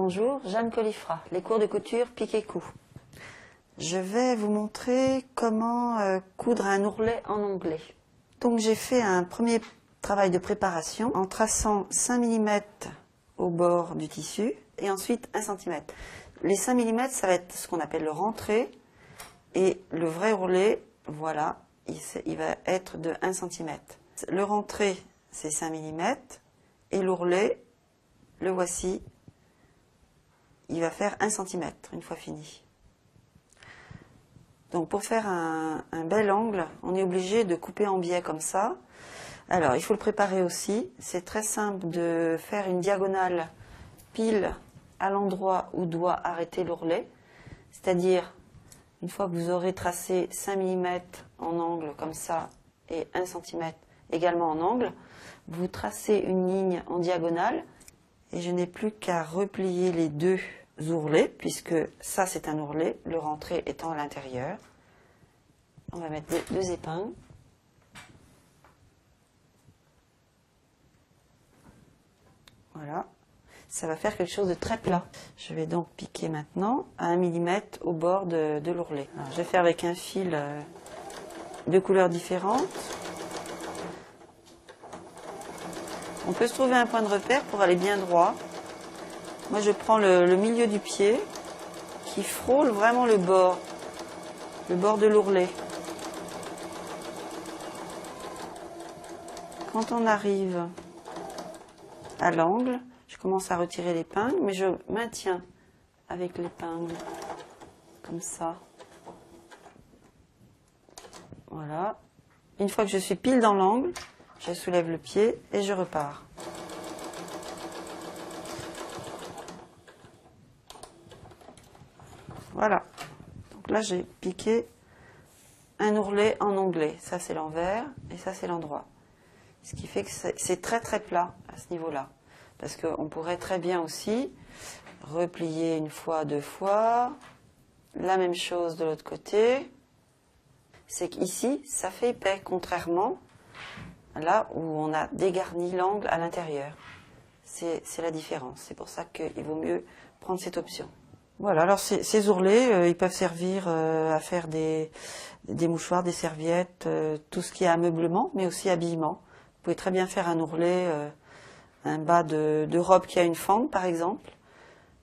Bonjour, Jeanne Colifra, les cours de couture pique-et-coup. Je vais vous montrer comment coudre un ourlet en onglet. Donc j'ai fait un premier travail de préparation en traçant 5 mm au bord du tissu et ensuite 1 cm. Les 5 mm, ça va être ce qu'on appelle le rentré et le vrai ourlet, voilà, il va être de 1 cm. Le rentré, c'est 5 mm et l'ourlet, le voici, il va faire 1 cm une fois fini. Donc pour faire un bel angle, on est obligé de couper en biais comme ça. Alors il faut le préparer aussi. C'est très simple de faire une diagonale pile à l'endroit où doit arrêter l'ourlet. C'est-à-dire, une fois que vous aurez tracé 5 mm en angle comme ça et 1 cm également en angle, vous tracez une ligne en diagonale et je n'ai plus qu'à replier les deux ourlets, puisque ça c'est un ourlet, le rentré étant à l'intérieur. On va mettre deux épingles. Voilà, ça va faire quelque chose de très plat. Je vais donc piquer maintenant à 1 mm au bord de l'ourlet. Je vais faire avec un fil de couleurs différentes. On peut se trouver un point de repère pour aller bien droit. Moi je prends le milieu du pied qui frôle vraiment le bord de l'ourlet. Quand on arrive à l'angle, je commence à retirer l'épingle, mais je maintiens avec l'épingle, comme ça. Voilà. Une fois que je suis pile dans l'angle, je soulève le pied et je repars. Voilà. Donc là, j'ai piqué un ourlet en onglet. Ça, c'est l'envers et ça, c'est l'endroit. Ce qui fait que c'est très très plat à ce niveau-là. Parce qu'on pourrait très bien aussi replier une fois, 2 fois. La même chose de l'autre côté. C'est qu'ici, ça fait épais, contrairement à là où on a dégarni l'angle à l'intérieur. C'est la différence. C'est pour ça qu'il vaut mieux prendre cette option. Voilà, alors ces ourlets, ils peuvent servir à faire des mouchoirs, des serviettes, tout ce qui est ameublement, mais aussi habillement. Vous pouvez très bien faire un ourlet, un bas de robe qui a une fente, par exemple,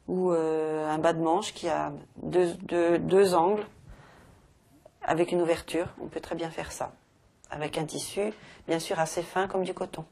ou un bas de manche qui a deux angles avec une ouverture. On peut très bien faire ça, avec un tissu, bien sûr, assez fin comme du coton.